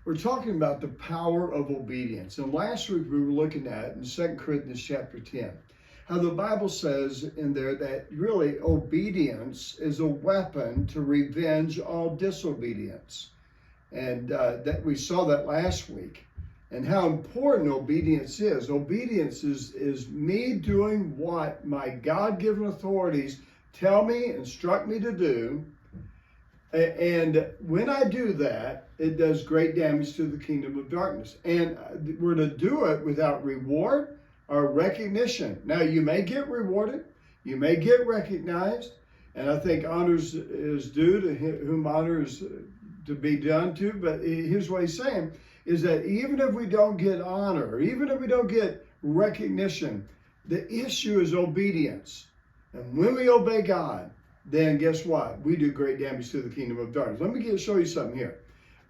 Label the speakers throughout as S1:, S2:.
S1: We're talking about the power of obedience. And last week we were looking at in 2 Corinthians chapter 10, how the Bible says in there that really obedience is a weapon to revenge all disobedience. And that we saw that last week. And how important obedience is. Obedience is me doing what my God-given authorities tell me, instruct me to do. And when I do that, it does great damage to the kingdom of darkness. And we're to do it without reward or recognition. Now, you may get rewarded. You may get recognized. And I think honor is due to whom honor is to be done to. But here's what he's saying, is that even if we don't get honor, even if we don't get recognition, the issue is obedience. And when we obey God, then guess what? We do great damage to the kingdom of darkness. Let me show you something here.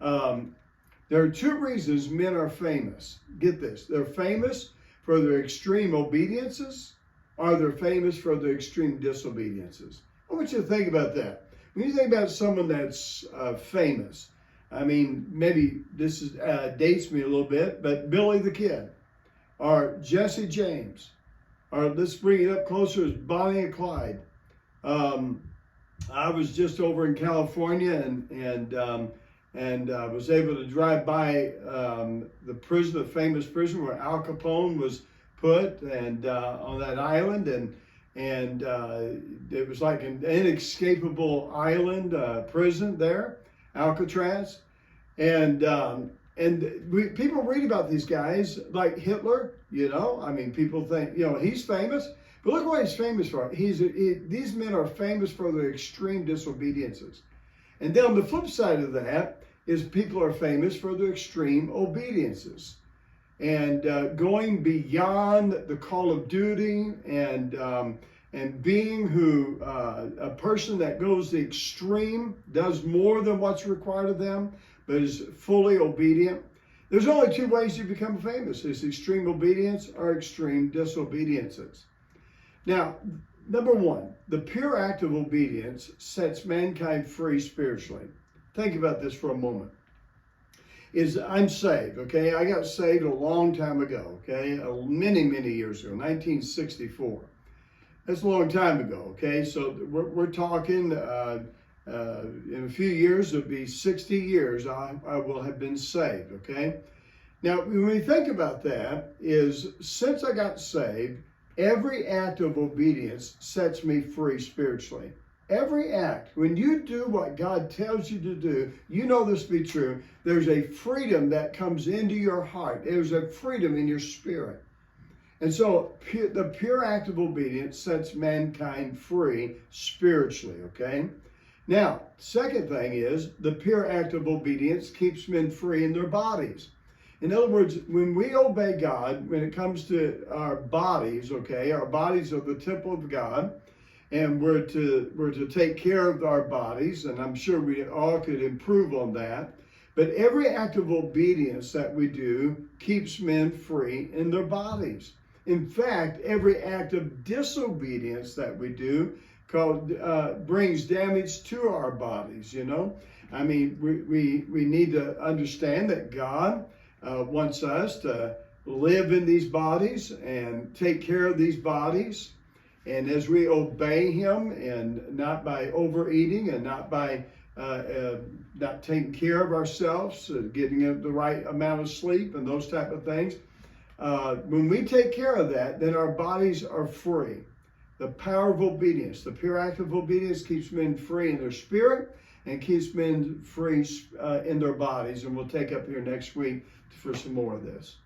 S1: There are two reasons men are famous. Get this. They're famous for their extreme obediences, or they're famous for their extreme disobediences. I want you to think about that. When you think about someone that's famous, I mean, maybe this dates me a little bit, but Billy the Kid, or Jesse James, or let's bring it up closer as Bonnie and Clyde. I was just over in California and was able to drive by the prison, the famous prison where Al Capone was put, and on that island, and it was like an inescapable island prison there, Alcatraz, and people read about these guys like Hitler. You know, I mean, people think he's famous. But look what he's famous for. These men are famous for their extreme disobediences. And then on the flip side of that is people are famous for their extreme obediences. And going beyond the call of duty and being a person that goes the extreme, does more than what's required of them, but is fully obedient. There's only two ways you become famous. It's extreme obedience or extreme disobediences. Now, number one, the pure act of obedience sets mankind free spiritually. Think about this for a moment. I'm saved, okay? I got saved a long time ago, okay? Many, many years ago, 1964. That's a long time ago, okay? So we're talking, in a few years, it'll be 60 years I will have been saved, okay? Now, when we think about that, is since I got saved, every act of obedience sets me free spiritually. Every act, when you do what God tells you to do, you know this to be true, there's a freedom that comes into your heart. There's a freedom in your spirit. And so the pure act of obedience sets mankind free spiritually, okay? Now, second thing is the pure act of obedience keeps men free in their bodies. In other words, when we obey God, when it comes to our bodies, okay, our bodies are the temple of God, and we're to take care of our bodies, and I'm sure we all could improve on that. But every act of obedience that we do keeps men free in their bodies. In fact, every act of disobedience that we do brings damage to our bodies, you know. I mean, we need to understand that God wants us to live in these bodies and take care of these bodies. And as we obey him, and not by overeating and not by not taking care of ourselves, getting the right amount of sleep and those type of things, when we take care of that, then our bodies are free. The power of obedience, the pure act of obedience keeps men free in their spirit and keeps men free in their bodies. And we'll take up here next week for some more of this.